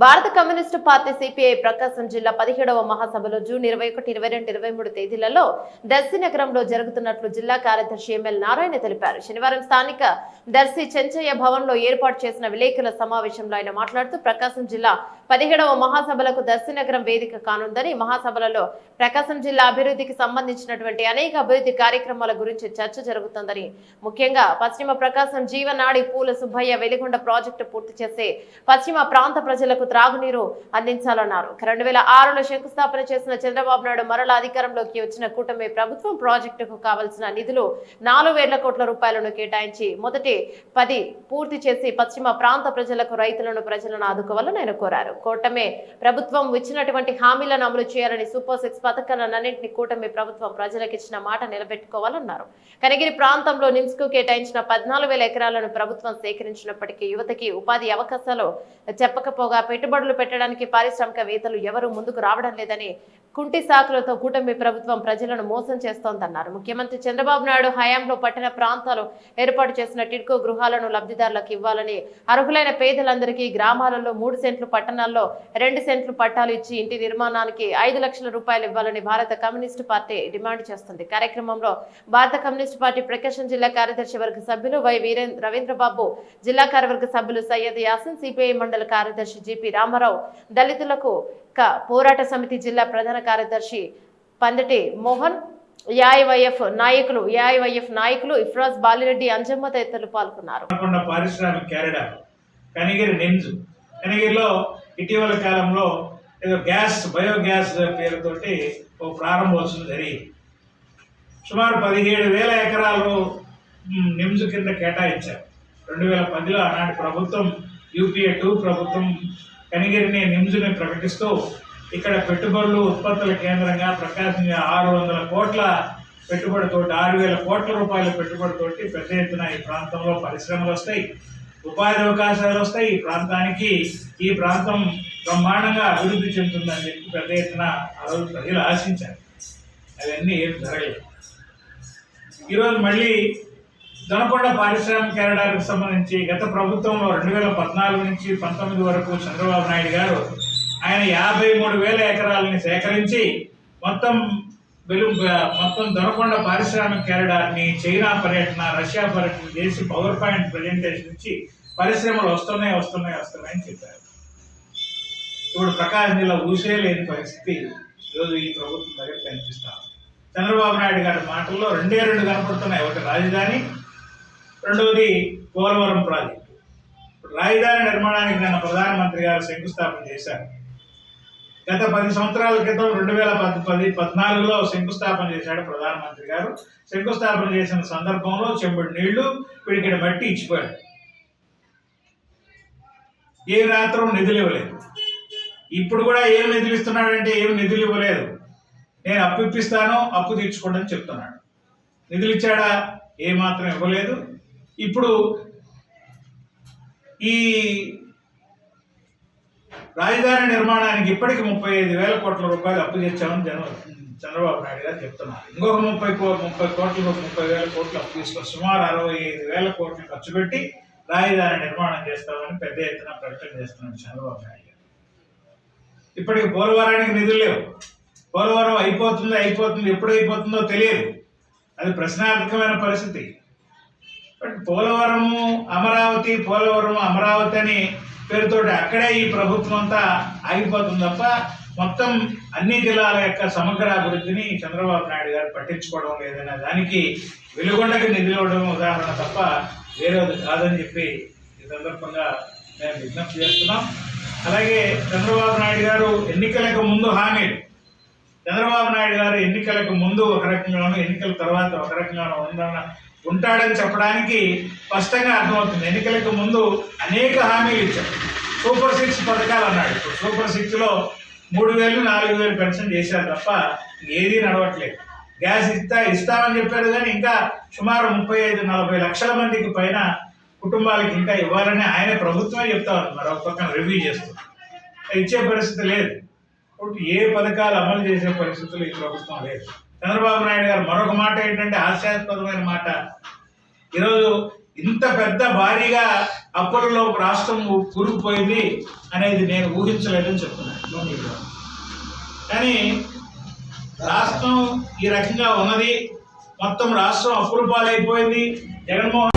భారత communist party CPI ప్రకాశం జిల్లా 17వ మహాసభలో జూన్ 21, 22, 23 తేదీలలో దర్శి నగరంలో జరుగుతున్నట్లు జిల్లా కార్యదర్శి ఎంఎల్ నారాయణ తెలిపారు. శనివారం స్థానిక దర్శి చెంచయ్య భవన్లో ఏర్పాటు చేసిన విలేకరుల సమావేశంలో ఆయన మాట్లాడుతూ ప్రకాశం జిల్లా 17వ మహాసభలకు దర్శి నగరం వేదిక కానుందని, మహాసభలలో ప్రకాశం జిల్లా అభివృద్ధికి సంబంధించినటువంటి అనేక అభివృద్ధి కార్యక్రమాల గురించి చర్చ జరుగుతుందని, ముఖ్యంగా పశ్చిమ ప్రకాశం జీవనాడి పూల సుబ్బయ్య వెలిగొండ ప్రాజెక్టు పూర్తి చేసే పశ్చిమ ప్రాంత ప్రజలకు త్రాగునీరు అందించాలన్నారు. 2006లో శంకుస్థాపన చేసిన చంద్రబాబు నాయుడు మరల అధికారంలోకి వచ్చిన కూటమి ప్రభుత్వం ప్రాజెక్టుకు కావలసిన నిధులు 4,000 కోట్ల రూపాయలను కేటాయించి మొదటి 10 పూర్తి చేసి పశ్చిమ ప్రాంత ప్రజలకు, ప్రజలను ఆదుకోవాలని ఆయన కోరారు. కూటమి ప్రభుత్వం ఇచ్చినటువంటి హామీలను అమలు చేయాలని, సూపర్ 6 పథకాలన్నింటినీ కూటమి ప్రభుత్వం ప్రజలకు ఇచ్చిన మాట నిలబెట్టుకోవాలన్నారు. కనిగిరి ప్రాంతంలో నిమ్స్ కు కేటాయించిన 14,000 ఎకరాలను ప్రభుత్వం సేకరించినప్పటికీ యువతకి ఉపాధి అవకాశాలు చెప్పకపోగా పెట్టుబడులు పెట్టడానికి పారిశ్రామికవేత్తలు ఎవరూ ముందుకు రావడం లేదని, కుంటి సాకులతో కూటమి ప్రభుత్వం ప్రజలను మోసం చేస్తోందన్నారు. ముఖ్యమంత్రి చంద్రబాబు నాయుడు హయాంలో పట్టణ ప్రాంతాలు ఏర్పాటు చేసిన టిడ్కో గృహాలను లబ్ధిదారులకు ఇవ్వాలని, అర్హులైన పేదలందరికీ గ్రామాలలో 3 సెంట్లు, పట్టణాల్లో 2 సెంట్లు పట్టాలు ఇచ్చి ఇంటి నిర్మాణానికి 5 లక్షల రూపాయలు ఇవ్వాలని భారత కమ్యూనిస్టు పార్టీ డిమాండ్ చేస్తుంది. కార్యక్రమంలో భారత కమ్యూనిస్టు పార్టీ ప్రకాశం జిల్లా కార్యదర్శి వర్గ సభ్యులు వై రవీంద్రబాబు, జిల్లా కార్యవర్గ సభ్యులు సయ్యద్ యాసిన్, సిపిఐ మండల కార్యదర్శి జిపి రామారావు, దళితులకు పోరాట సమితి జిల్లా ప్రధాన కార్యదర్శి పందటి మోహన్, ఏఐవైఎఫ్ నాయకులు ఇఫ్రాజ్, బాలిరెడ్డి, అంజమ్మ తదితరులు పాల్గొన్నారు. కనిగిరిలో ఇటీవల కాలంలో ఏదో బయోగ్యాస్ పేరుతోటి ఓ ప్రారంభోత్సవం జరిగింది. సుమారు 17,000 ఎకరాలు నిమ్స్ కింద కేటాయించారు. 2010లో ఆనాటి ప్రభుత్వం, యూపీఏ 2 ప్రభుత్వం కనిగిరిని, నిమ్స్ని ప్రకటిస్తూ ఇక్కడ పెట్టుబడులు, ఉత్పత్తుల కేంద్రంగా ప్రకాశం 600 కోట్ల పెట్టుబడితోటి, 6,000 కోట్ల రూపాయల పెట్టుబడితోటి పెద్ద ఎత్తున ఈ ప్రాంతంలో పరిశ్రమలు వస్తాయి, ఉపాధి అవకాశాలు వస్తాయి. ఈ ప్రాంతం బ్రహ్మాండంగా అభివృద్ధి చెందుతుందని చెప్పి పెద్ద ఎత్తున ఆ రోజు ప్రజలు ఆశించారు. అవన్నీ ఏం జరగలేదు. ఈరోజు మళ్ళీ దొనకొండ పారిశ్రామిక కారిడార్కి సంబంధించి గత ప్రభుత్వంలో 2014 నుంచి 19 వరకు చంద్రబాబు నాయుడు గారు ఆయన 53,000 ఎకరాలని సేకరించి మొత్తం దొనకొండ పారిశ్రామిక కారిడార్ని చైనా పర్యటన, రష్యా పర్యటన చేసి పవర్ పాయింట్ ప్రజెంటేషన్ ఇచ్చి పరిశ్రమలు వస్తున్నాయి అని చెప్పారు. ఇప్పుడు ప్రకాశం జిల్లా ఊసే లేని పరిస్థితి ఈరోజు ఈ ప్రభుత్వం దగ్గర కనిపిస్తాం. చంద్రబాబు నాయుడు గారి మాటల్లో 2 కనపడుతున్నాయి. ఒకటి రాజధాని, రెండవది పోలవరం ప్రాజెక్టు. రాజధాని నిర్మాణానికి నిన్న ప్రధానమంత్రి గారు శంకుస్థాపన చేశారు. గత 10 సంవత్సరాల క్రితం 2014లో శంకుస్థాపన చేశాడు ప్రధానమంత్రి గారు. శంకుస్థాపన చేసిన సందర్భంలో చెంబుడు నీళ్లు, పిడికిడి మట్టి ఇచ్చిపోయాడు. ఏ రాత్రం నిధులు ఇవ్వలేదు. ఇప్పుడు కూడా ఏం నిధులు ఇస్తున్నాడంటే ఏం నిధులు ఇవ్వలేదు. నేను అప్పు ఇప్పిస్తాను, అప్పు తీర్చుకోండి అని చెప్తున్నాడు. నిధులు ఇచ్చాడా? ఏమాత్రం ఇవ్వలేదు. ఇప్పుడు ఈ రాజధాని నిర్మాణానికి ఇప్పటికి 35,000 కోట్ల రూపాయలు అప్పు తెచ్చామని చంద్రబాబు నాయుడు గారు చెప్తున్నారు. ఇంకొక 30,000 కోట్లు అప్పు తీసుకొని సుమారు 65,000 కోట్లు ఖర్చు పెట్టి రాజధాని నిర్మాణం చేస్తామని పెద్ద ఎత్తున ప్రకటన చేస్తున్నాడు చంద్రబాబు నాయుడు గారు. ఇప్పటికి పోలవరానికి నిధులు లేవు. పోలవరం అయిపోతుంది, ఎప్పుడు అయిపోతుందో తెలియదు. అది ప్రశ్నార్థకమైన పరిస్థితి. బట్ పోలవరం అమరావతి అని పేరుతోటి అక్కడే ఈ ప్రభుత్వం అంతా ఆగిపోతుంది తప్ప మొత్తం అన్ని జిల్లాల యొక్క సమగ్ర అభివృద్ధిని చంద్రబాబు నాయుడు గారు పట్టించుకోవడం లేదనే దానికి వెలుగొండకి నిధులు ఇవ్వడం ఉదాహరణ తప్ప వేరేది కాదని చెప్పి ఈ సందర్భంగా మేము విజ్ఞప్తి చేస్తున్నాం. అలాగే చంద్రబాబు నాయుడు గారు ఎన్నికలకు ముందు హామీలు, చంద్రబాబు నాయుడు గారు ఎన్నికలకు ముందు ఒక రకంగానూ, ఎన్నికల తర్వాత ఒక రకంగానూ ఉంటాడని చెప్పడానికి స్పష్టంగా అర్థమవుతుంది. ఎన్నికలకు ముందు అనేక హామీలు ఇచ్చారు. సూపర్ 6 పథకాలు అన్నాడు. ఇప్పుడు సూపర్ 6లో 3,000, 4,000 పెన్షన్ చేశారు తప్ప ఏదీ నడవట్లేదు. గ్యాస్ ఇస్తామని చెప్పారు కానీ ఇంకా సుమారు 35-40 లక్షల మందికి పైన కుటుంబాలకి ఇంకా ఇవ్వాలని ఆయన ప్రభుత్వమే చెప్తా ఉంది. మరొక పక్కన రివ్యూ చేస్తుంది. ఇచ్చే పరిస్థితి లేదు. ఏ పథకాలు అమలు చేసే పరిస్థితులు ఈ ప్రభుత్వం లేదు. చంద్రబాబు నాయుడు గారు మరొక మాట ఏంటంటే హాస్యాస్పదమైన మాట. ఈరోజు ఇంత పెద్ద భారీగా అప్పులలో రాష్ట్రం కూరుకుపోయింది అనేది నేను ఊహించలేదని చెప్తున్నాను. కానీ రాష్ట్రం ఈ రకంగా ఉన్నది, మొత్తం రాష్ట్రం అప్పుల పాలైపోయింది. జగన్మోహన్